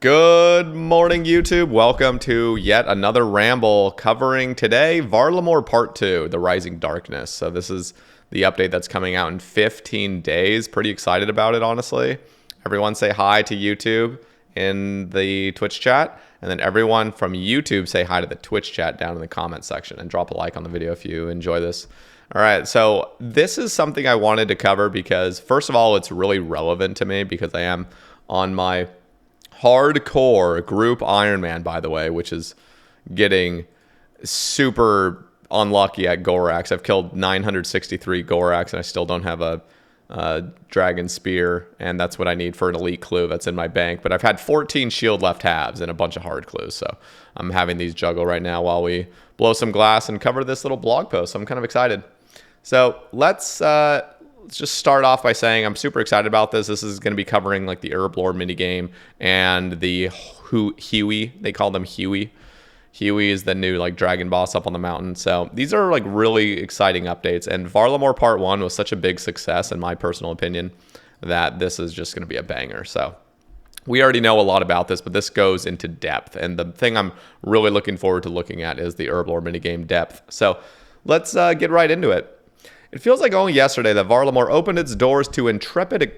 Good morning, YouTube. Welcome to yet another ramble covering today Varlamore Part 2, The Rising Darkness. So this is the update that's coming out in 15 days. Pretty excited about it, honestly. Everyone say hi to YouTube in the Twitch chat. And then everyone from YouTube say hi to the Twitch chat down in the comment section. And drop a like on the video if you enjoy this. All right, so this is something I wanted to cover because, first of all, it's really relevant to me because I am on my hardcore group Ironman, by the way, which is getting super unlucky at Gorax. I've killed 963 Gorax, and I still don't have a Dragon Spear, and that's what I need for an Elite Clue that's in my bank. But I've had 14 Shield left halves and a bunch of hard clues, so I'm having these juggle right now while we blow some glass and cover this little blog post. So I'm kind of excited. So let's just start off by saying I'm super excited about this. This is going to be covering like the Herb Lore minigame and the Huey. They call them Huey. Huey is the new like dragon boss up on the mountain. So these are like really exciting updates. And Varlamore Part 1 was such a big success in my personal opinion that this is just going to be a banger. So we already know a lot about this, but this goes into depth. And the thing I'm really looking forward to looking at is the Herb Lore minigame depth. So let's get right into it. It feels like only yesterday that Varlamore opened its doors to intrepid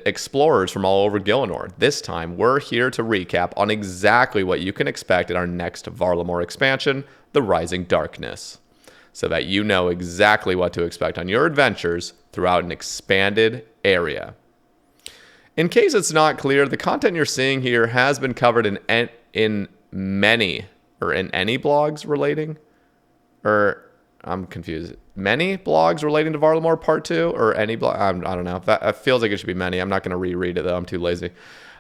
explorers from all over Gielinor. This time, we're here to recap on exactly what you can expect in our next Varlamore expansion, The Rising Darkness, so that you know exactly what to expect on your adventures throughout an expanded area. In case it's not clear, the content you're seeing here has been covered in any blogs relating, or I'm confused. Many blogs relating to Varlamore Part 2 or any blog? I don't know. It feels like it should be many. I'm not going to reread it, though. I'm too lazy.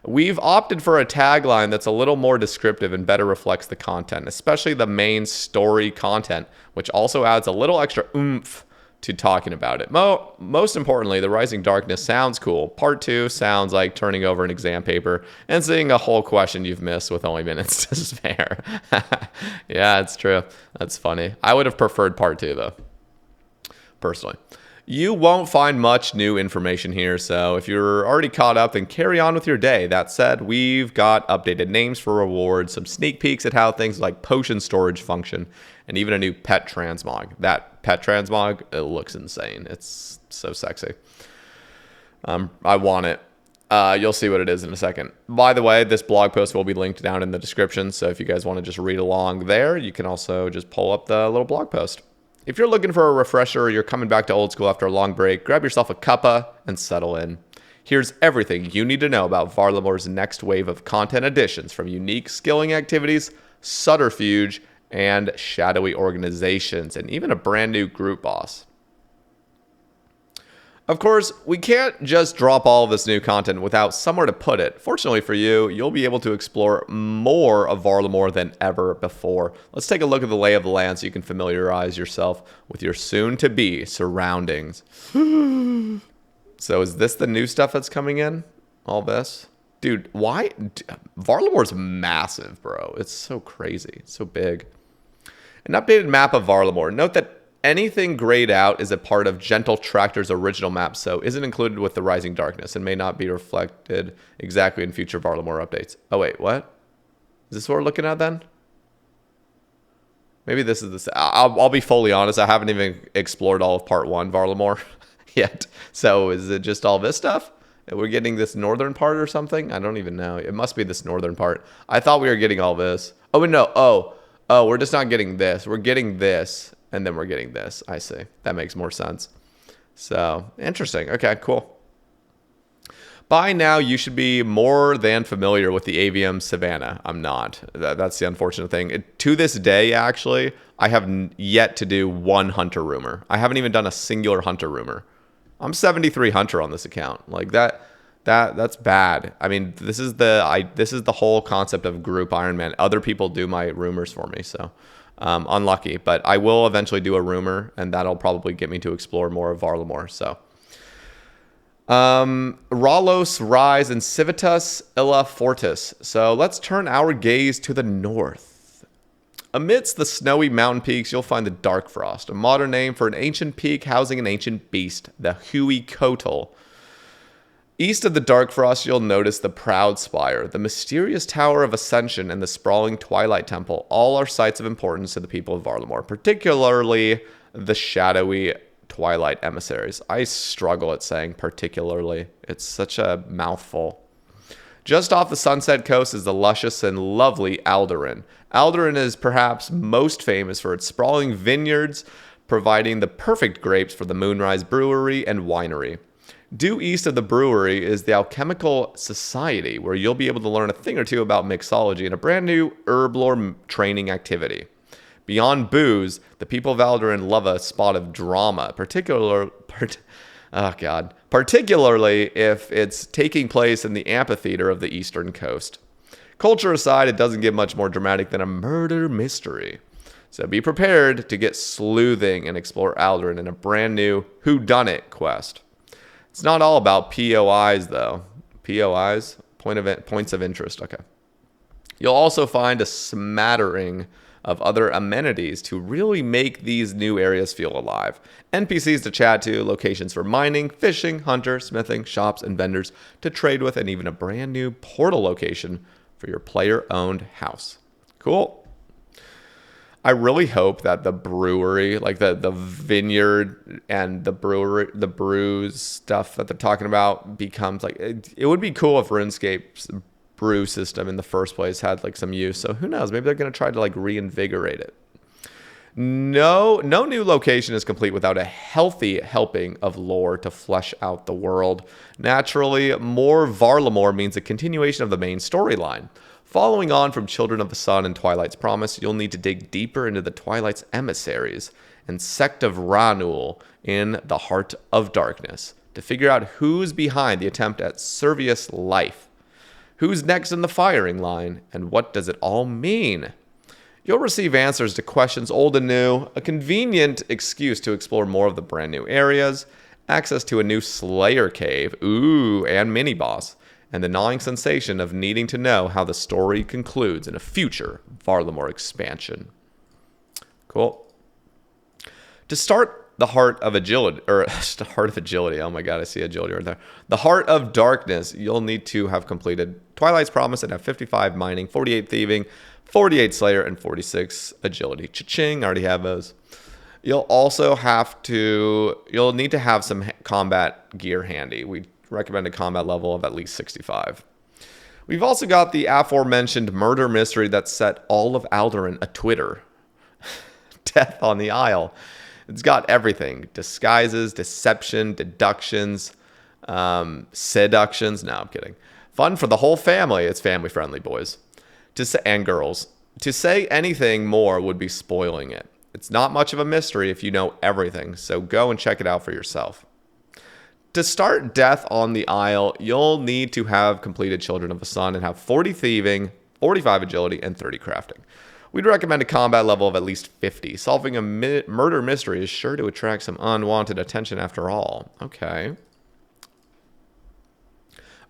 We've opted for a tagline that's a little more descriptive and better reflects the content, especially the main story content, which also adds a little extra oomph to talking about it. Most importantly, The Rising Darkness sounds cool. Part 2 sounds like turning over an exam paper and seeing a whole question you've missed with only minutes to spare. Yeah, it's true. That's funny. I would have preferred Part 2, though, personally. You won't find much new information here, so if you're already caught up, then carry on with your day. That said, we've got updated names for rewards, some sneak peeks at how things like potion storage function, and even a new pet transmog. That pet transmog, it looks insane. It's so sexy. I want it. You'll see what it is in a second. By the way, this blog post will be linked down in the description, so if you guys want to just read along there, you can also just pull up the little blog post. If you're looking for a refresher or you're coming back to old school after a long break, grab yourself a cuppa and settle in. Here's everything you need to know about Varlamore's next wave of content additions, from unique skilling activities, subterfuge, and shadowy organizations, and even a brand new group boss. Of course, we can't just drop all of this new content without somewhere to put it. Fortunately for you, you'll be able to explore more of Varlamore than ever before. Let's take a look at the lay of the land so you can familiarize yourself with your soon-to-be surroundings. So is this the new stuff that's coming in? All this? Dude, why? Varlamore's massive, bro. It's so crazy. It's so big. An updated map of Varlamore. Note that anything grayed out is a part of Gentle Tractor's original map, so isn't included with the Rising Darkness and may not be reflected exactly in future Varlamore updates. Oh, wait, what? Is this what we're looking at then? Maybe this is the... I'll be fully honest, I haven't even explored all of Part 1 Varlamore yet. So is it just all this stuff? We're getting this northern part or something? I don't even know. It must be this northern part. I thought we were getting all this. Oh, no. Oh, we're just not getting this. We're getting this. And then we're getting this. I see. That makes more sense. So, interesting. Okay, cool. By now, you should be more than familiar with the AVM Savannah. I'm not. That's the unfortunate thing. To this day, actually, I have yet to do one Hunter rumor. I haven't even done a singular Hunter rumor. I'm 73 Hunter on this account. Like that's bad. I mean, this is the whole concept of group Ironman. Other people do my rumors for me, so... unlucky, but I will eventually do a rumor, and that'll probably get me to explore more of Varlamore. So, Ralos Rise and Civitas Illa Fortis. So let's turn our gaze to the north. Amidst the snowy mountain peaks, you'll find the Dark Frost, a modern name for an ancient peak housing an ancient beast, the Huey Kotal. East of the Dark Frost, you'll notice the Proud Spire, the mysterious Tower of Ascension, and the sprawling Twilight Temple. All are sites of importance to the people of Varlamore, particularly the shadowy Twilight emissaries. I struggle at saying particularly. It's such a mouthful. Just off the Sunset Coast is the luscious and lovely Alderan. Alderan is perhaps most famous for its sprawling vineyards, providing the perfect grapes for the Moonrise Brewery and Winery. Due east of the brewery is the Alchemical Society, where you'll be able to learn a thing or two about mixology and a brand new herb lore training activity. Beyond booze, the people of Alderan love a spot of drama, particularly if it's taking place in the amphitheater of the eastern coast. Culture aside, it doesn't get much more dramatic than a murder mystery. So be prepared to get sleuthing and explore Alderan in a brand new whodunit quest. It's not all about POIs, though. POIs? Points of interest. Okay. You'll also find a smattering of other amenities to really make these new areas feel alive. NPCs to chat to, locations for mining, fishing, hunter, smithing, shops, and vendors to trade with, and even a brand new portal location for your player-owned house. Cool. I really hope that the brewery, like the vineyard and the brews stuff that they're talking about becomes like, it would be cool if RuneScape's brew system in the first place had like some use. So who knows? Maybe they're going to try to like reinvigorate it. No new location is complete without a healthy helping of lore to flesh out the world. Naturally, more Varlamore means a continuation of the main storyline. Following on from Children of the Sun and Twilight's Promise, you'll need to dig deeper into the Twilight's emissaries and Sect of Ranul in the Heart of Darkness to figure out who's behind the attempt at Servius life. Who's next in the firing line, and what does it all mean? You'll receive answers to questions old and new, a convenient excuse to explore more of the brand new areas, access to a new Slayer Cave, and mini-boss, and the gnawing sensation of needing to know how the story concludes in a future Varlamore expansion. Cool. To start the Heart of Agility, oh my god, I see agility right there. The Heart of Darkness, you'll need to have completed Twilight's Promise and have 55 mining, 48 thieving, 48 Slayer, and 46 agility. Cha-ching, already have those. You'll need to have some combat gear handy. We recommend a combat level of at least 65. We've also got the aforementioned murder mystery that set all of Alderan a Twitter. Death on the Isle. It's got everything. Disguises, deception, deductions, seductions. No, I'm kidding. Fun for the whole family. It's family friendly, boys. And girls. To say anything more would be spoiling it. It's not much of a mystery if you know everything, so go and check it out for yourself. To start Death on the Isle, you'll need to have completed Children of the Sun and have 40 thieving, 45 agility, and 30 crafting. We'd recommend a combat level of at least 50. Solving a murder mystery is sure to attract some unwanted attention after all. Okay.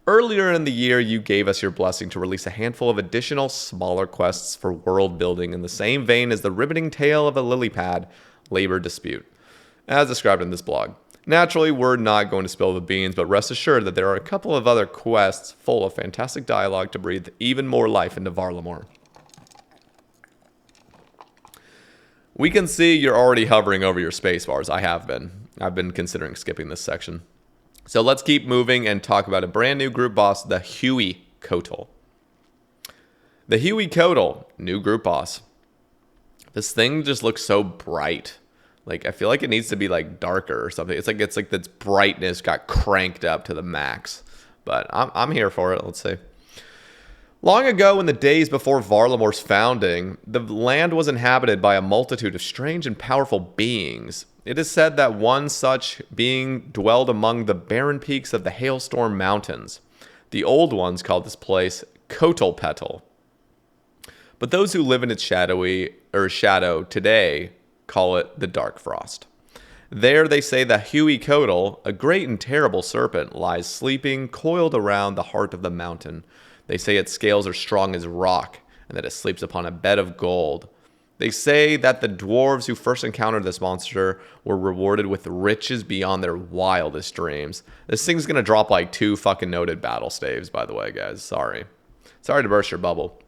Earlier in the year, you gave us your blessing to release a handful of additional smaller quests for world building in the same vein as the riveting tale of a lily pad labor dispute, as described in this blog. Naturally, we're not going to spill the beans, but rest assured that there are a couple of other quests full of fantastic dialogue to breathe even more life into Varlamore. We can see you're already hovering over your space bars. I have been. I've been considering skipping this section. So let's keep moving and talk about a brand new group boss, the Huey Kotal. The Huey Kotal, new group boss. This thing just looks so bright. Like, I feel like it needs to be, like, darker or something. It's like this brightness got cranked up to the max. But I'm here for it. Let's see. Long ago, in the days before Varlamore's founding, the land was inhabited by a multitude of strange and powerful beings. It is said that one such being dwelled among the barren peaks of the Hailstorm Mountains. The old ones called this place Kotalpetal. But those who live in its shadow today call it the Dark Frost. There they say that Huey Kotal, a great and terrible serpent, lies sleeping, coiled around the heart of the mountain. They say its scales are strong as rock, and that it sleeps upon a bed of gold. They say that the dwarves who first encountered this monster were rewarded with riches beyond their wildest dreams. This thing's gonna drop like 2 fucking noted battle staves, by the way, guys. Sorry to burst your bubble.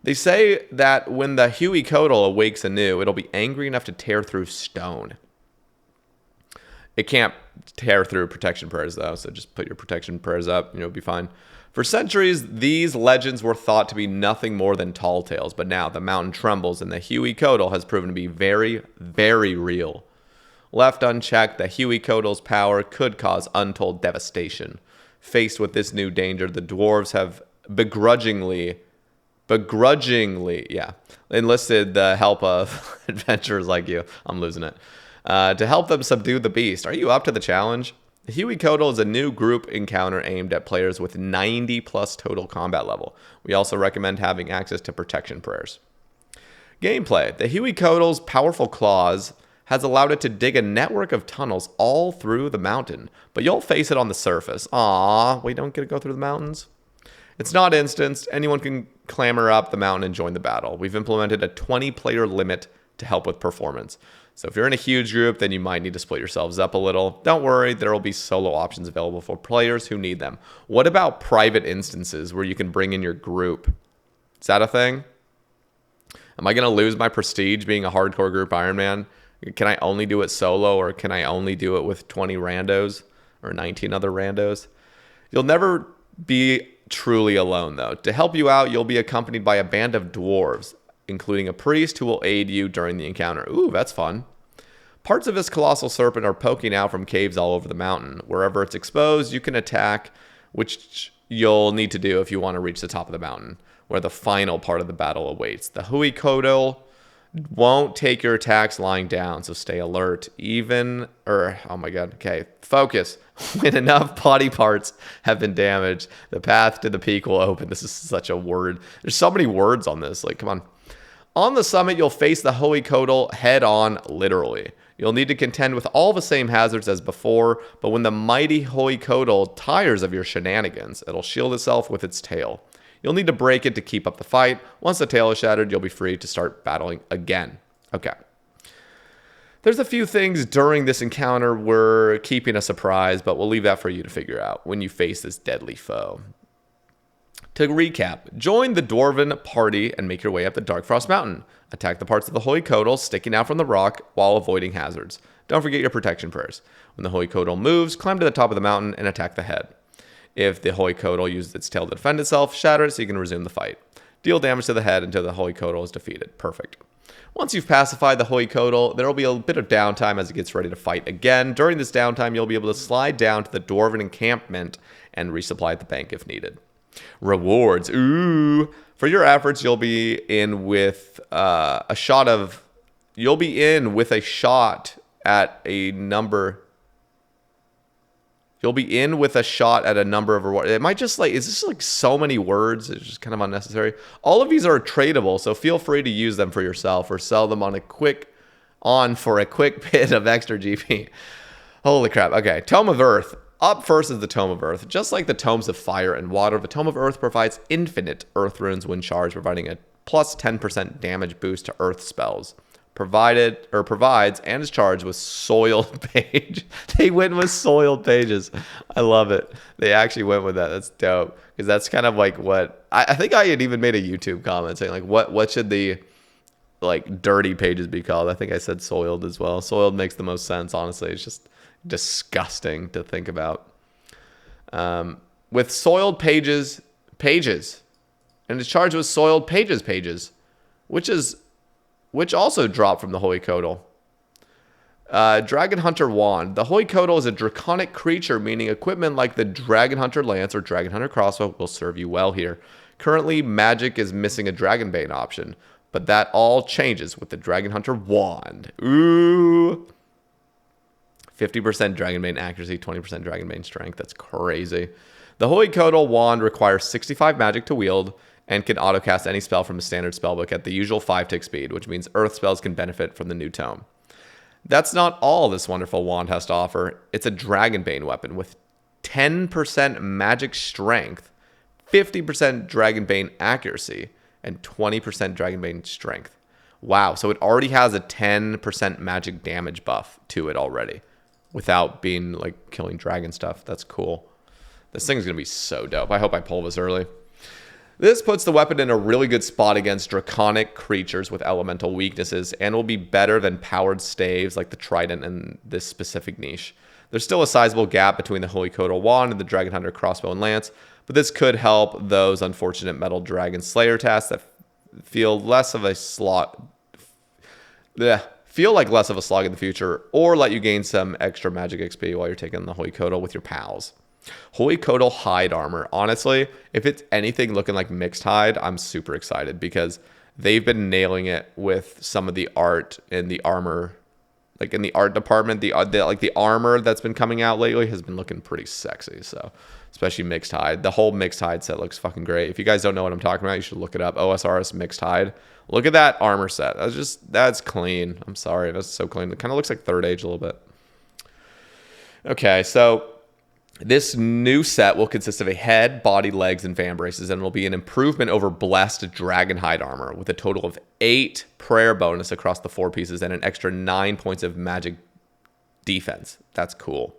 They say that when the Huecoatl awakes anew, it'll be angry enough to tear through stone. It can't tear through protection prayers, though, so just put your protection prayers up, and you'll be fine. For centuries, these legends were thought to be nothing more than tall tales, but now the mountain trembles, and the Huecoatl has proven to be very, very real. Left unchecked, the Huecoatl's power could cause untold devastation. Faced with this new danger, the dwarves have begrudgingly, enlisted the help of adventurers like you. I'm losing it. To help them subdue the beast. Are you up to the challenge? The Huecoatl is a new group encounter aimed at players with 90 plus total combat level. We also recommend having access to protection prayers. Gameplay. The Huecoatl's powerful claws has allowed it to dig a network of tunnels all through the mountain, but you'll face it on the surface. Aww, we don't get to go through the mountains? It's not instanced. Anyone can clamber up the mountain and join the battle. We've implemented a 20-player limit to help with performance. So if you're in a huge group, then you might need to split yourselves up a little. Don't worry, there will be solo options available for players who need them. What about private instances where you can bring in your group? Is that a thing? Am I going to lose my prestige being a hardcore group Iron Man? Can I only do it solo, or can I only do it with 20 randos or 19 other randos? You'll never be truly alone, though. To help you out, you'll be accompanied by a band of dwarves, including a priest who will aid you during the encounter. Ooh, that's fun. Parts of this colossal serpent are poking out from caves all over the mountain. Wherever it's exposed, you can attack, which you'll need to do if you want to reach the top of the mountain, where the final part of the battle awaits. The Huecoatl won't take your attacks lying down, so stay alert. Oh my god, okay, focus. When enough body parts have been damaged, the path to the peak will open. This is such a word. There's so many words on this, like, come on. On the summit, you'll face the Huecoatl head-on, literally. You'll need to contend with all the same hazards as before, but when the mighty Huecoatl tires of your shenanigans, it'll shield itself with its tail. You'll need to break it to keep up the fight. Once the tail is shattered, you'll be free to start battling again. Okay. There's a few things during this encounter we're keeping a surprise, but we'll leave that for you to figure out when you face this deadly foe. To recap, join the Dwarven party and make your way up the Darkfrost Mountain. Attack the parts of the Huecoatl sticking out from the rock while avoiding hazards. Don't forget your protection prayers. When the Huecoatl moves, climb to the top of the mountain and attack the head. If the Huecoatl uses its tail to defend itself, shatter it so you can resume the fight. Deal damage to the head until the Huecoatl is defeated. Perfect. Once you've pacified the Huecoatl, there will be a bit of downtime as it gets ready to fight again. During this downtime, you'll be able to slide down to the Dwarven encampment and resupply at the bank if needed. Rewards. Ooh. For your efforts, you'll be in with a shot at a number. You'll be in with a shot at a number of rewards. It might just is this like so many words? It's just kind of unnecessary. All of these are tradable, so feel free to use them for yourself or sell them for a quick bit of extra GP. Holy crap. Okay. Tome of Earth. Up first is the Tome of Earth. Just like the Tomes of Fire and Water, the Tome of Earth provides infinite Earth runes when charged, providing a plus 10% damage boost to Earth spells. Provides and is charged with soiled page. They went with soiled pages. I love it. They actually went with that. That's dope. Because that's kind of like what I think I had even made a YouTube comment saying like what should the like dirty pages be called? I think I said soiled as well. Soiled makes the most sense, honestly. It's just disgusting to think about. With soiled pages, and it's charged with soiled pages, which also dropped from the Huecoatl. Dragon Hunter Wand. The Huecoatl is a draconic creature, meaning equipment like the Dragon Hunter Lance or Dragon Hunter Crossbow will serve you well here. Currently, Magic is missing a Dragonbane option, but that all changes with the Dragon Hunter Wand. Ooh. 50% Dragonbane accuracy, 20% Dragonbane strength. That's crazy. The Huecoatl Wand requires 65 magic to wield and can autocast any spell from a standard spellbook at the usual 5-tick speed, which means Earth spells can benefit from the new tome. That's not all this wonderful wand has to offer. It's a Dragonbane weapon with 10% magic strength, 50% Dragonbane accuracy, and 20% Dragonbane strength. Wow. So it already has a 10% magic damage buff to it already without being like killing dragon stuff. That's cool. This thing's going to be so dope. I hope I pull this early. This puts the weapon in a really good spot against draconic creatures with elemental weaknesses and will be better than powered staves like the trident in this specific niche. There's still a sizable gap between the Holy Codal Wand and the Dragon Hunter crossbow and lance, but this could help those unfortunate metal dragon slayer tasks that feel less of a slog. Feel like less of a slog in the future, or let you gain some extra magic XP while you're taking the Holy Codal with your pals. Holy Codal hide armor. Honestly, if it's anything looking like mixed hide, I'm super excited because they've been nailing it with some of the art and the armor. Like in the art department, the armor that's been coming out lately has been looking pretty sexy. So, especially mixed hide. The whole mixed hide set looks fucking great. If you guys don't know what I'm talking about, you should look it up. OSRS mixed hide. Look at that armor set. That's clean. I'm sorry. That's so clean. It kind of looks like Third Age a little bit. Okay, so this new set will consist of a head, body, legs, and fan braces, and will be an improvement over Blessed Dragonhide armor with a total of 8 prayer bonus across the 4 pieces and an extra 9 points of magic defense. That's cool.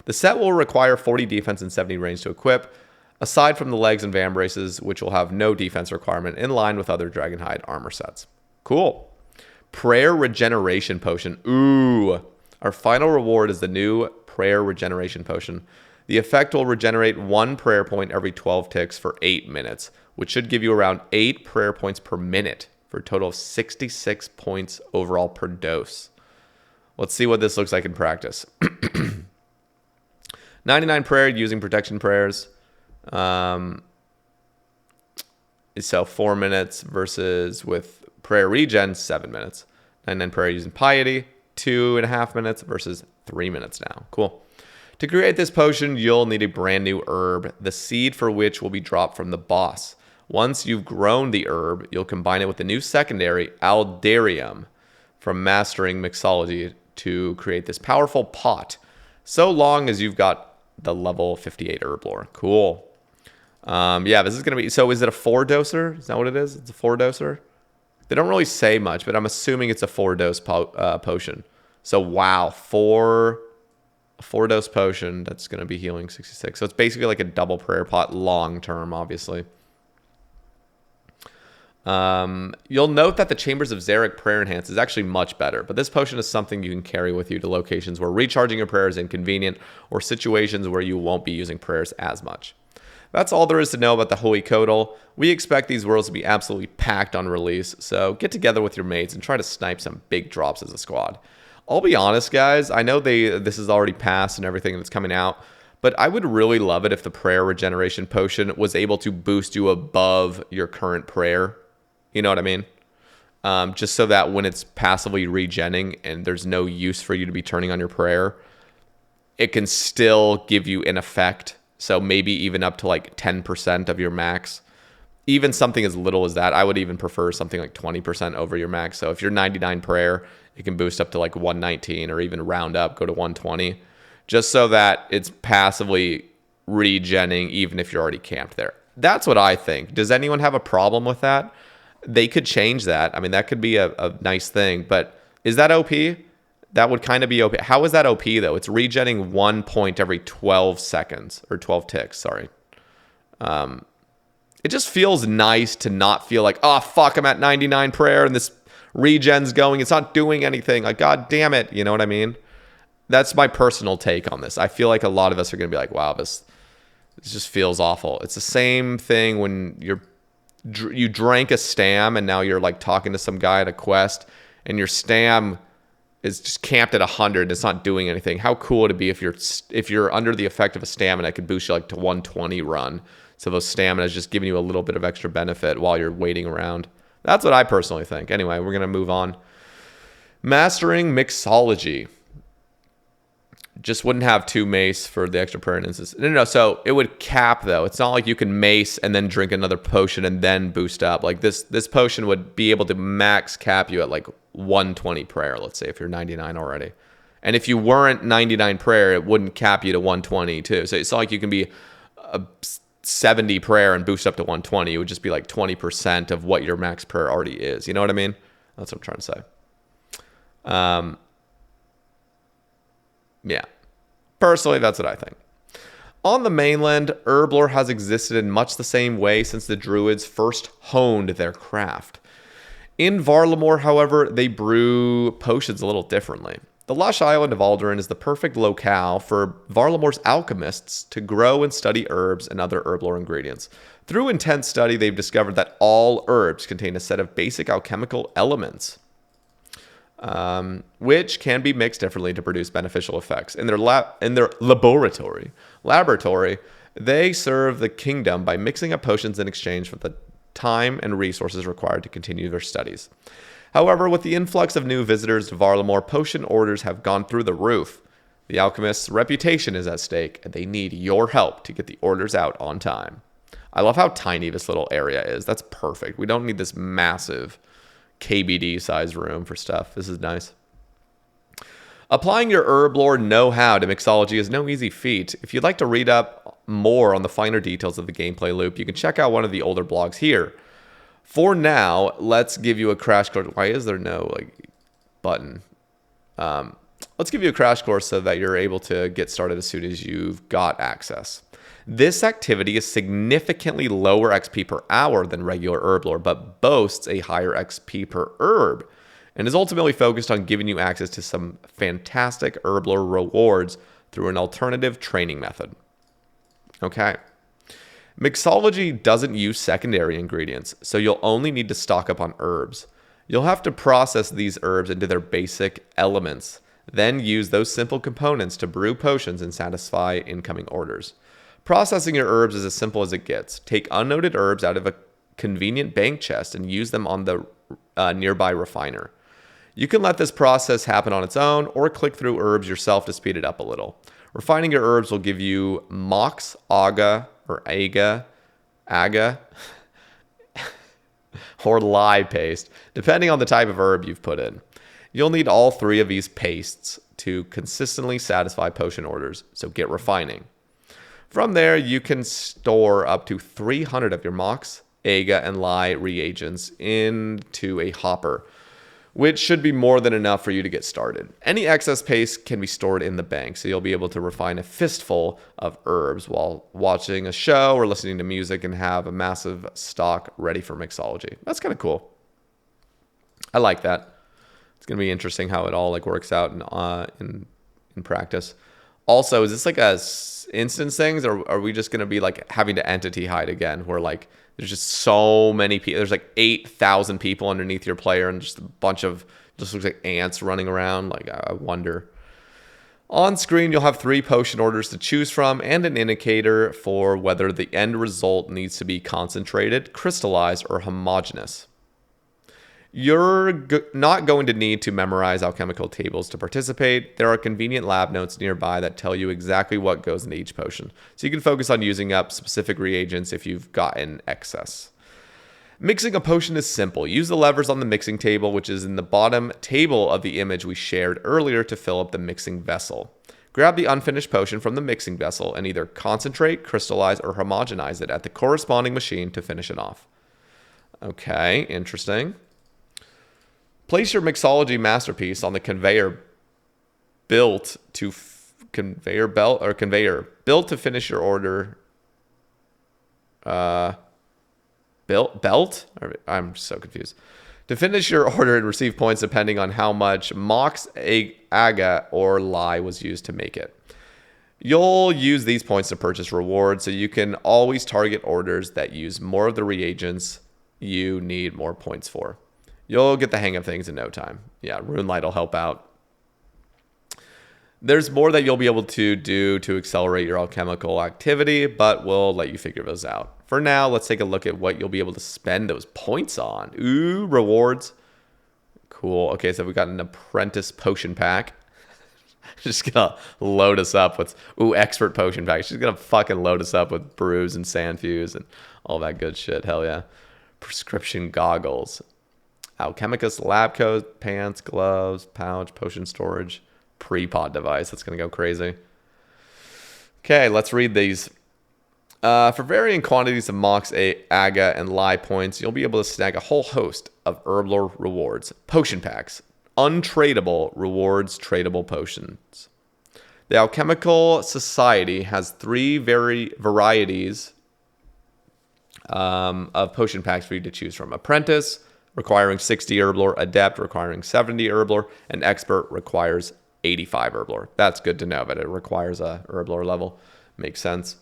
The set will require 40 defense and 70 range to equip, aside from the legs and van braces, which will have no defense requirement in line with other Dragonhide armor sets. Cool. Prayer Regeneration Potion. Ooh. Our final reward is the new Prayer Regeneration Potion. The effect will regenerate 1 prayer point every 12 ticks for 8 minutes, which should give you around 8 prayer points per minute for a total of 66 points overall per dose. Let's see what this looks like in practice. 99 prayer using protection prayers. So 4 minutes versus with prayer regen, 7 minutes. 99 prayer using piety, 2.5 minutes versus 3 minutes now. Cool. To create this potion, you'll need a brand new herb, the seed for which will be dropped from the boss. Once you've grown the herb, you'll combine it with the new secondary, Aldarium, from Mastering Mixology to create this powerful pot, so long as you've got the level 58 herb lore. Cool. Yeah, this is going to be... So is it a 4-doser? Is that what it is? It's a 4-doser? They don't really say much, but I'm assuming it's a 4-dose potion. So, wow, 4-dose potion that's going to be healing 66. So it's basically like a double prayer pot long term, obviously. You'll note that the Chambers of Zarek prayer enhance is actually much better, but this potion is something you can carry with you to locations where recharging your prayer is inconvenient or situations where you won't be using prayers as much. That's all there is to know about the Holy Codal. We expect these worlds to be absolutely packed on release, so get together with your mates and try to snipe some big drops as a squad. I'll be honest, guys. I know this is already passed and everything that's coming out, but I would really love it if the prayer regeneration potion was able to boost you above your current prayer. You know what I mean? Just so that when it's passively regenning and there's no use for you to be turning on your prayer, it can still give you an effect. So maybe even up to like 10% of your max. Even something as little as that. I would even prefer something like 20% over your max. So if you're 99 prayer, it can boost up to like 119 or even round up, go to 120. Just so that it's passively regenning even if you're already camped there. That's what I think. Does anyone have a problem with that? They could change that. I mean, that could be a nice thing. But is that OP? That would kind of be OP. How is that OP, though? It's regenning 1 point every 12 seconds. Or 12 ticks, sorry. It just feels nice to not feel like, oh, fuck, I'm at 99 prayer and this regen's going. It's not doing anything. Like, God damn it. You know what I mean? That's my personal take on this. I feel like a lot of us are going to be like, wow, this just feels awful. It's the same thing when you drank a stam and now you're like talking to some guy at a quest and your stam is just camped at 100 and it's not doing anything. How cool would it be if you're under the effect of a stamina, it could boost you like to 120 run. So those stamina is just giving you a little bit of extra benefit while you're waiting around. That's what I personally think. Anyway, we're going to move on. Mastering Mixology. Just wouldn't have 2 mace for the extra prayer instances. No. So it would cap, though. It's not like you can mace and then drink another potion and then boost up. Like this potion would be able to max cap you at like 120 prayer, let's say, if you're 99 already. And if you weren't 99 prayer, it wouldn't cap you to 120 too. So it's not like you can be a 70 prayer and boost up to 120. It would just be like 20% of what your max prayer already is. You know what I mean? That's what I'm trying to say. Um, yeah. Personally, that's what I think. On the mainland, herblore has existed in much the same way since the druids first honed their craft. In Varlamore, however, they brew potions a little differently. The lush island of Alderaan is the perfect locale for Varlamore's alchemists to grow and study herbs and other herblore ingredients. Through intense study, they've discovered that all herbs contain a set of basic alchemical elements, which can be mixed differently to produce beneficial effects. In their laboratory, they serve the kingdom by mixing up potions in exchange for the time and resources required to continue their studies. However, with the influx of new visitors to Varlamore, potion orders have gone through the roof. The alchemist's reputation is at stake, and they need your help to get the orders out on time. I love how tiny this little area is. That's perfect. We don't need this massive KBD-sized room for stuff. This is nice. Applying your herblore know-how to mixology is no easy feat. If you'd like to read up more on the finer details of the gameplay loop, you can check out one of the older blogs here. For now, let's give you a crash course. Why is there no button? Let's give you a crash course so that you're able to get started as soon as you've got access. This activity is significantly lower XP per hour than regular herblore, but boasts a higher XP per herb, and is ultimately focused on giving you access to some fantastic herblore rewards through an alternative training method. Okay. Mixology doesn't use secondary ingredients, so you'll only need to stock up on herbs. You'll have to process these herbs into their basic elements, then use those simple components to brew potions and satisfy incoming orders. Processing your herbs is as simple as it gets. Take unnoted herbs out of a convenient bank chest and use them on the nearby refiner. You can let this process happen on its own or click through herbs yourself to speed it up a little. Refining your herbs will give you mox, aga, or aga, or lye paste, depending on the type of herb you've put in. You'll need all three of these pastes to consistently satisfy potion orders, so get refining. From there, you can store up to 300 of your mox, aga, and lye reagents into a hopper, which should be more than enough for you to get started. Any excess paste can be stored in the bank, so you'll be able to refine a fistful of herbs while watching a show or listening to music and have a massive stock ready for mixology. That's kind of cool. I like that. It's going to be interesting how it all works out in practice. Also, is this instance things, or are we just going to be having to entity hide again, where there's just so many people. There's 8,000 people underneath your player and just a bunch of, just looks like ants running around. I wonder. On screen, you'll have 3 potion orders to choose from and an indicator for whether the end result needs to be concentrated, crystallized, or homogeneous. You're not going to need to memorize alchemical tables to participate. There are convenient lab notes nearby that tell you exactly what goes into each potion, so you can focus on using up specific reagents if you've gotten excess. Mixing a potion is simple. Use the levers on the mixing table, which is in the bottom table of the image we shared earlier, to fill up the mixing vessel. Grab the unfinished potion from the mixing vessel and either concentrate, crystallize, or homogenize it at the corresponding machine to finish it off. Okay, interesting. Place your mixology masterpiece on the conveyor built to finish your order. Belt? I'm so confused. To finish your order and receive points depending on how much mox, aga, or lye was used to make it. You'll use these points to purchase rewards, so you can always target orders that use more of the reagents you need more points for. You'll get the hang of things in no time. Yeah, Runelight will help out. There's more that you'll be able to do to accelerate your alchemical activity, but we'll let you figure those out. For now, let's take a look at what you'll be able to spend those points on. Ooh, rewards. Cool. Okay, so we've got an apprentice potion pack. Just gonna load us up with, expert potion pack. She's gonna fucking load us up with brews and sandfuse and all that good shit. Hell yeah. Prescription goggles. Alchemicus lab coat, pants, gloves, pouch, potion storage, pre-pod device. That's going to go crazy. Okay, let's read these. For varying quantities of mox, aga, and lye points, you'll be able to snag a whole host of Herblore rewards. Potion packs. Untradeable rewards tradable potions. The Alchemical Society has 3 varieties of potion packs for you to choose from. Apprentice, requiring 60 Herblore. Adept, requiring 70 Herblore. And Expert requires 85 Herblore. That's good to know, but it requires a Herblore level. Makes sense.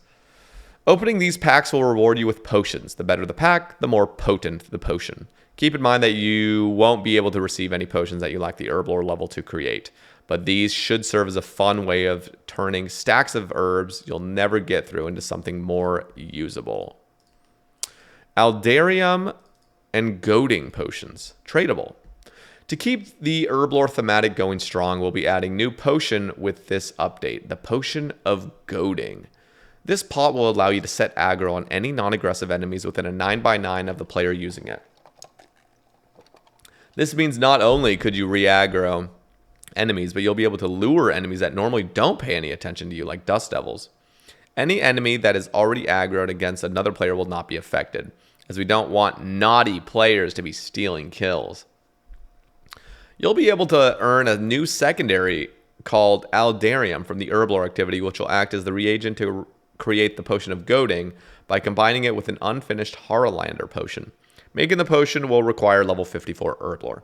Opening these packs will reward you with potions. The better the pack, the more potent the potion. Keep in mind that you won't be able to receive any potions that you lack the Herblore level to create. But these should serve as a fun way of turning stacks of herbs you'll never get through into something more usable. Aldarium and Goading potions. Tradable. To keep the Herblore thematic going strong, we'll be adding new potion with this update. The Potion of Goading. This pot will allow you to set aggro on any non-aggressive enemies within a 9x9 of the player using it. This means not only could you re-aggro enemies, but you'll be able to lure enemies that normally don't pay any attention to you, like Dust Devils. Any enemy that is already aggroed against another player will not be affected, as we don't want naughty players to be stealing kills. You'll be able to earn a new secondary called Aldarium from the Herblore activity, which will act as the reagent to create the Potion of Goading by combining it with an unfinished Harlander potion. Making the potion will require level 54 Herblore.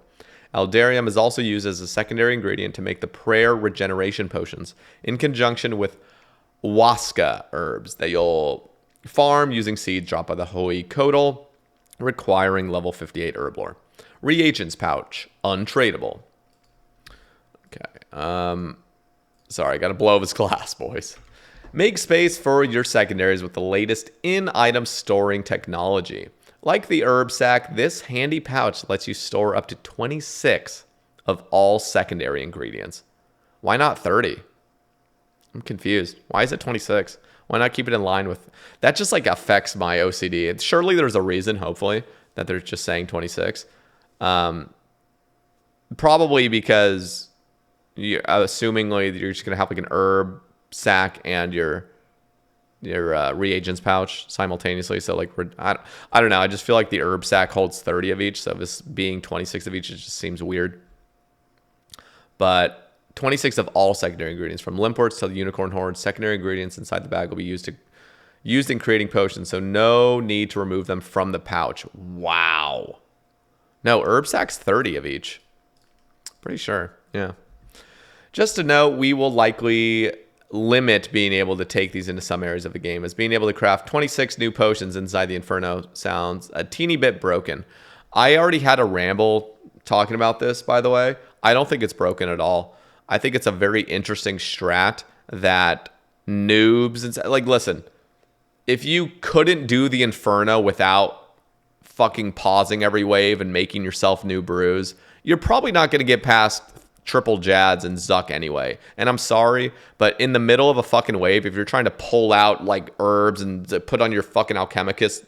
Aldarium is also used as a secondary ingredient to make the prayer regeneration potions in conjunction with Waska herbs that you'll farm using seeds dropped by the Hoi Kodal, requiring level 58 Herblore. Reagents pouch, untradeable. Okay. Sorry, got to blow up his glass, boys. Make space for your secondaries with the latest in-item storing technology. Like the herb sack, this handy pouch lets you store up to 26 of all secondary ingredients. Why not 30? I'm confused. Why is it 26? Why not keep it in line with... That just like affects my OCD. Surely there's a reason, hopefully, that they're just saying 26. Probably because assumingly you're just going to have like an herb sack and your reagents pouch simultaneously. So like I don't know, I just feel like the herb sack holds 30 of each, so this being 26 of each, it just seems weird. But 26 of all secondary ingredients, from Limports to the Unicorn Horn, secondary ingredients inside the bag will be used in creating potions, so no need to remove them from the pouch. Wow. No, herb sack's 30 of each. Pretty sure. Yeah. Just to note, we will likely limit being able to take these into some areas of the game, as being able to craft 26 new potions inside the Inferno sounds a teeny bit broken. I already had a ramble talking about this, by the way. I don't think it's broken at all. I think it's a very interesting strat that noobs and like, listen, if you couldn't do the Inferno without fucking pausing every wave and making yourself new brews, you're probably not going to get past triple Jads and Zuck anyway. And I'm sorry, but in the middle of a fucking wave, if you're trying to pull out like herbs and put on your fucking alchemist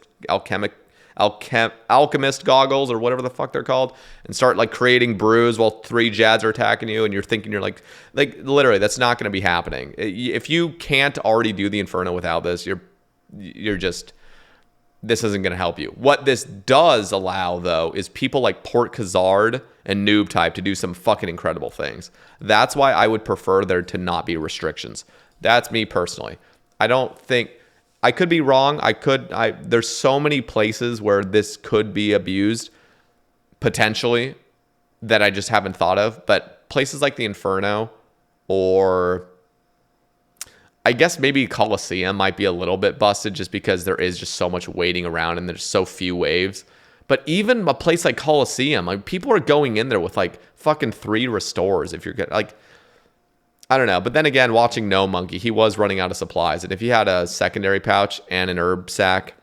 goggles or whatever the fuck they're called and start like creating brews while 3 Jads are attacking you and you're thinking you're like literally that's not going to be happening. If you can't already do the Inferno without this, you're just, this isn't going to help you. What this does allow, though, is people like Port Khazard and Noob Type to do some fucking incredible things. That's why I would prefer there to not be restrictions. That's me personally. I don't think... I could be wrong. There's so many places where this could be abused, potentially, that I just haven't thought of. But places like the Inferno, or... I guess maybe Coliseum might be a little bit busted just because there is just so much waiting around and there's so few waves. But even a place like Coliseum, like people are going in there with like fucking 3 restores if you're good. Like, I don't know. But then again, watching No Monkey, he was running out of supplies. And if he had a secondary pouch and an herb sack,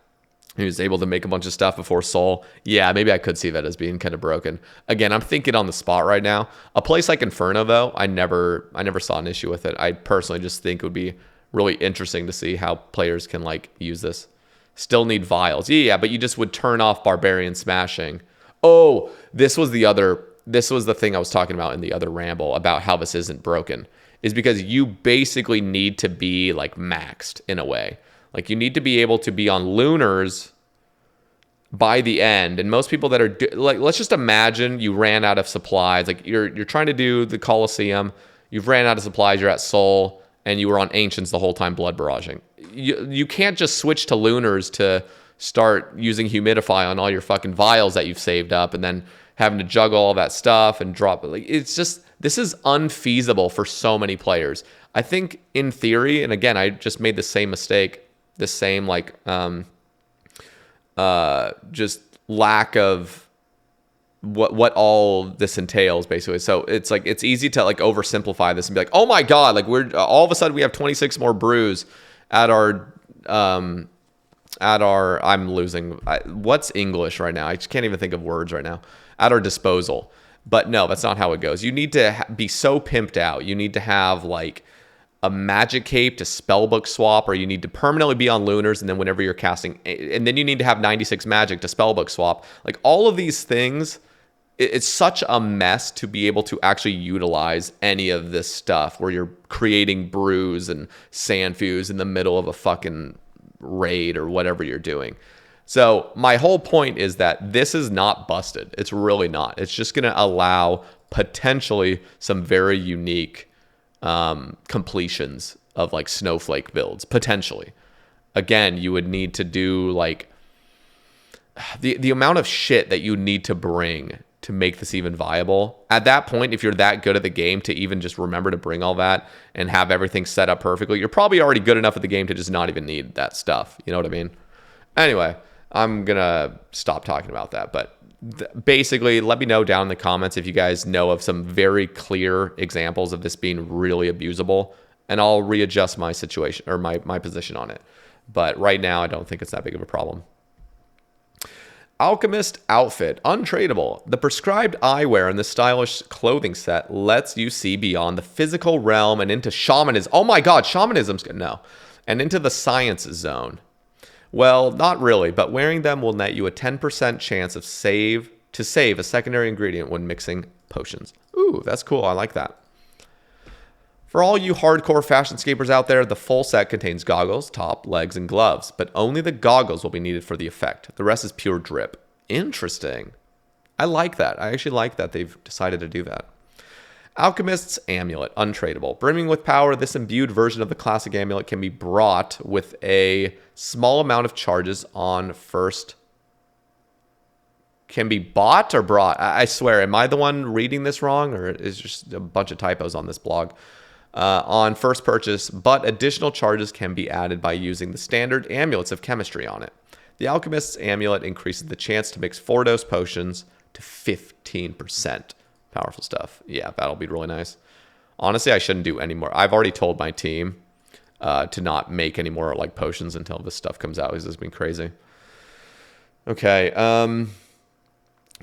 he was able to make a bunch of stuff before Soul. Yeah, maybe I could see that as being kind of broken. Again, I'm thinking on the spot right now. A place like Inferno, though, I never saw an issue with it. I personally just think it would be really interesting to see how players can like use this. Still need vials. Yeah, but you just would turn off Barbarian Smashing. Oh, this was the thing I was talking about in the other ramble about how this isn't broken. Is because you basically need to be like maxed in a way. Like you need to be able to be on Lunars by the end, and most people that are like, let's just imagine you ran out of supplies. Like you're trying to do the Colosseum, you've ran out of supplies, you're at Seoul, and you were on Ancients the whole time blood barraging. You can't just switch to Lunars to start using Humidify on all your fucking vials that you've saved up, and then having to juggle all that stuff and drop it. Like, it's just, this is unfeasible for so many players. I think in theory, and again, I just made the same mistake, the same like just lack of what all this entails, basically. So it's like, it's easy to like oversimplify this and be like, oh my god, like we're all of a sudden we have 26 more brews at our I'm losing what's English right now, I just can't even think of words right now, at our disposal. But no, that's not how it goes. You need to be so pimped out. You need to have like a magic cape to spellbook swap, or you need to permanently be on Lunars, and then whenever you're casting, and then you need to have 96 magic to spellbook swap. Like all of these things, it's such a mess to be able to actually utilize any of this stuff where you're creating brews and sandfuse in the middle of a fucking raid or whatever you're doing. So my whole point is that this is not busted. It's really not. It's just going to allow potentially some very unique completions of like snowflake builds, potentially. Again, you would need to do like the amount of shit that you need to bring to make this even viable. At that point, if you're that good at the game to even just remember to bring all that and have everything set up perfectly, you're probably already good enough at the game to just not even need that stuff. You know what I mean? Anyway, I'm gonna stop talking about that, but basically, let me know down in the comments if you guys know of some very clear examples of this being really abusable, and I'll readjust my situation or my position on it. But right now, I don't think it's that big of a problem. Alchemist outfit, untradeable. The prescribed eyewear in this stylish clothing set lets you see beyond the physical realm and into shamanism. Oh my god, shamanism's good. No. And into the science zone. Well, not really, but wearing them will net you a 10% chance of save a secondary ingredient when mixing potions. Ooh, that's cool. I like that. For all you hardcore fashionscapers out there, the full set contains goggles, top, legs, and gloves, but only the goggles will be needed for the effect. The rest is pure drip. Interesting. I like that. I actually like that they've decided to do that. Alchemist's Amulet, untradeable. Brimming with power, this imbued version of the classic amulet can be brought with a small amount of charges on first. Can be bought or brought? I swear, am I the one reading this wrong, or is just a bunch of typos on this blog? On first purchase, but additional charges can be added by using the standard amulets of chemistry on it. The Alchemist's Amulet increases the chance to mix 4-dose potions to 15%. Powerful stuff. Yeah, that'll be really nice. Honestly, I shouldn't do any more. I've already told my team to not make any more like potions until this stuff comes out, because it's been crazy. Okay.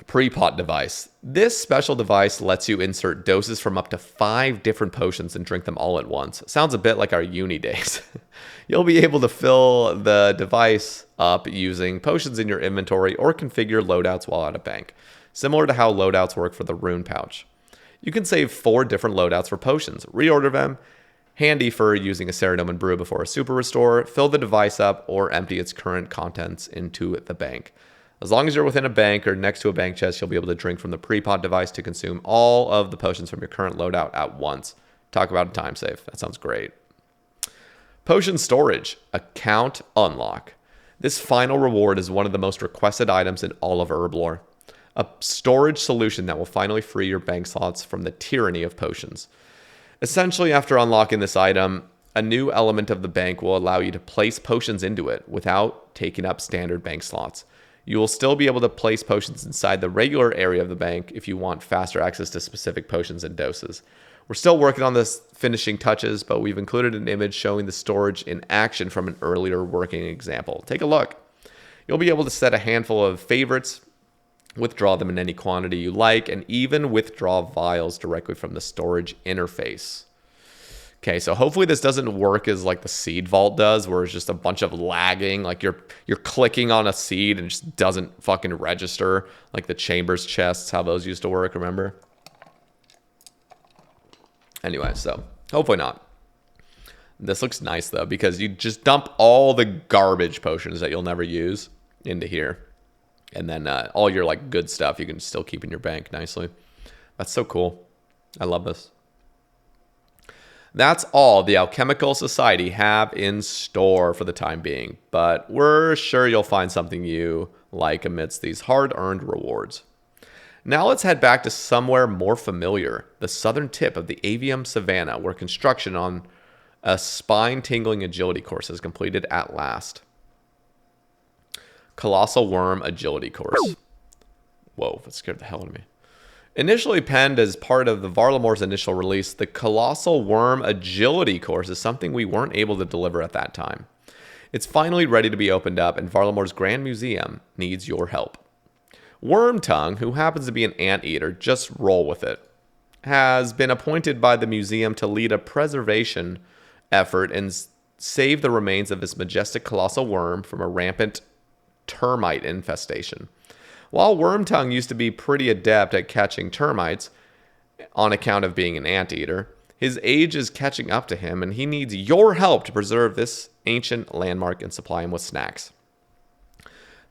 Pre-pot device. This special device lets you insert doses from up to 5 different potions and drink them all at once. Sounds a bit like our uni days. You'll be able to fill the device up using potions in your inventory or configure loadouts while at a bank, similar to how loadouts work for the rune pouch. You can save 4 different loadouts for potions, reorder them, handy for using a Ceridome brew before a super restore, fill the device up, or empty its current contents into the bank. As long as you're within a bank or next to a bank chest, you'll be able to drink from the pre-pot device to consume all of the potions from your current loadout at once. Talk about a time save. That sounds great. Potion storage, account unlock. This final reward is one of the most requested items in all of Herblore. A storage solution that will finally free your bank slots from the tyranny of potions. Essentially, after unlocking this item, a new element of the bank will allow you to place potions into it without taking up standard bank slots. You will still be able to place potions inside the regular area of the bank if you want faster access to specific potions and doses. We're still working on the finishing touches, but we've included an image showing the storage in action from an earlier working example. Take a look. You'll be able to set a handful of favorites, withdraw them in any quantity you like, and even withdraw vials directly from the storage interface. Okay, so hopefully this doesn't work as like the seed vault does, where it's just a bunch of lagging, like you're clicking on a seed and it just doesn't fucking register, like the chambers chests, how those used to work, remember? Anyway, so hopefully not. This looks nice though, because you just dump all the garbage potions that you'll never use into here. And then all your like good stuff you can still keep in your bank nicely. That's so cool. I love this. That's all the Alchemical Society have in store for the time being, but we're sure you'll find something you like amidst these hard-earned rewards. Now let's head back to somewhere more familiar, the southern tip of the Avium Savannah, where construction on a spine-tingling agility course is completed at last. Colossal Worm Agility Course. Whoa, that scared the hell out of me. Initially penned as part of the Varlamore's initial release, the Colossal Worm Agility Course is something we weren't able to deliver at that time. It's finally ready to be opened up, and Varlamore's Grand Museum needs your help. Wormtongue, who happens to be an anteater, just roll with it, has been appointed by the museum to lead a preservation effort and save the remains of this majestic colossal worm from a rampant termite infestation. While Wormtongue used to be pretty adept at catching termites on account of being an anteater, his age is catching up to him, and he needs your help to preserve this ancient landmark and supply him with snacks.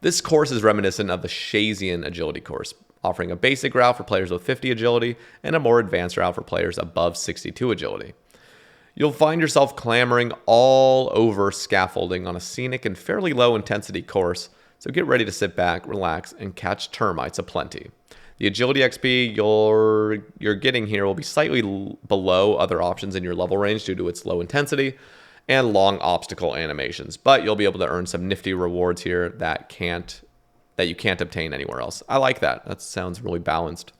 This course is reminiscent of the Shazian agility course, offering a basic route for players with 50 agility and a more advanced route for players above 62 agility. You'll find yourself clambering all over scaffolding on a scenic and fairly low intensity course, so get ready to sit back, relax, and catch termites aplenty. The agility XP you're getting here will be slightly below other options in your level range due to its low intensity and long obstacle animations, but you'll be able to earn some nifty rewards here that you can't obtain anywhere else. I like that. That sounds really balanced.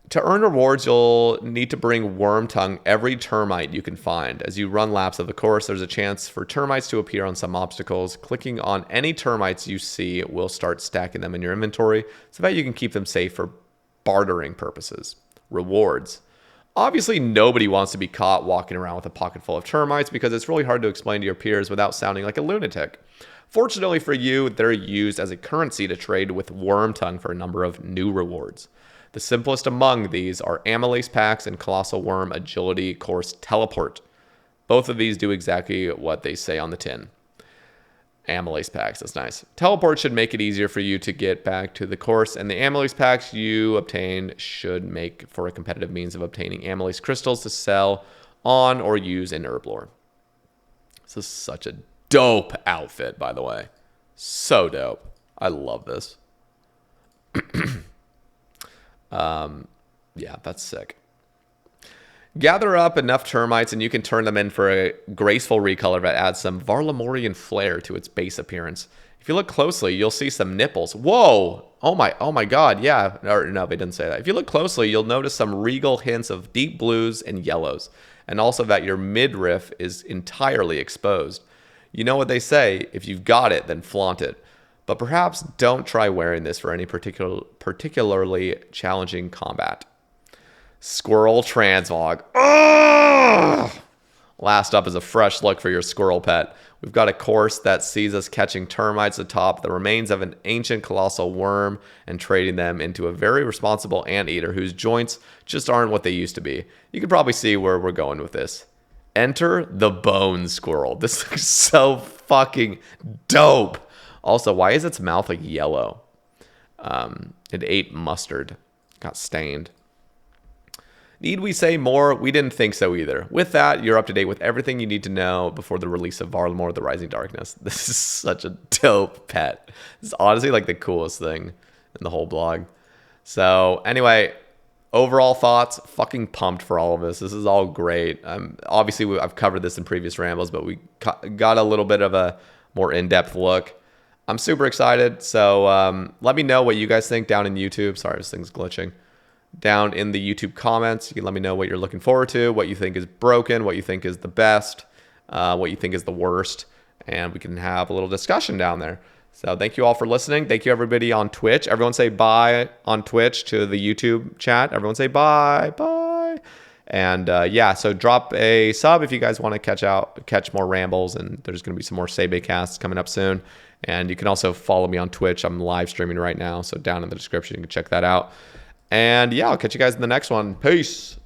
To earn rewards, you'll need to bring Wormtongue every termite you can find. As you run laps of the course, there's a chance for termites to appear on some obstacles. Clicking on any termites you see will start stacking them in your inventory so that you can keep them safe for bartering purposes. Rewards. Obviously, nobody wants to be caught walking around with a pocket full of termites because it's really hard to explain to your peers without sounding like a lunatic. Fortunately for you, they're used as a currency to trade with Wormtongue for a number of new rewards. The simplest among these are Amylase Packs and Colossal Worm Agility Course Teleport. Both of these do exactly what they say on the tin. Amylase Packs, that's nice. Teleport should make it easier for you to get back to the course, and the Amylase Packs you obtain should make for a competitive means of obtaining Amylase Crystals to sell on or use in Herblore. This is such a dope outfit, by the way. So dope. I love this. Yeah, that's sick. Gather up enough termites and you can turn them in for a graceful recolor that adds some Varlamorean flair to its base appearance. If you look closely, you'll see some nipples. Whoa! Oh my god, yeah. Or, no, they didn't say that. If you look closely, you'll notice some regal hints of deep blues and yellows, and also that your midriff is entirely exposed. You know what they say, if you've got it, then flaunt it. But perhaps don't try wearing this for any particularly challenging combat. Squirrel Transmog. Ugh! Last up is a fresh look for your squirrel pet. We've got a course that sees us catching termites atop the remains of an ancient colossal worm and trading them into a very responsible anteater whose joints just aren't what they used to be. You can probably see where we're going with this. Enter the bone squirrel. This looks so fucking dope. Also, why is its mouth like yellow? It ate mustard. Got stained. Need we say more? We didn't think so either. With that, you're up to date with everything you need to know before the release of Varlamore, The Rising Darkness. This is such a dope pet. This is honestly like the coolest thing in the whole blog. So anyway, overall thoughts, fucking pumped for all of this. This is all great. Obviously, I've covered this in previous rambles, but we got a little bit of a more in-depth look. I'm super excited. So let me know what you guys think down in YouTube. Sorry, this thing's glitching. Down in the YouTube comments, you can let me know what you're looking forward to, what you think is broken, what you think is the best, what you think is the worst, and we can have a little discussion down there. So thank you all for listening. Thank you everybody on Twitch. Everyone say bye on Twitch to the YouTube chat. Everyone say bye. And yeah, so drop a sub if you guys want to catch more rambles, and there's going to be some more Sebe casts coming up soon. And you can also follow me on Twitch. I'm live streaming right now, so down in the description you can check that out. And yeah, I'll catch you guys in the next one. Peace.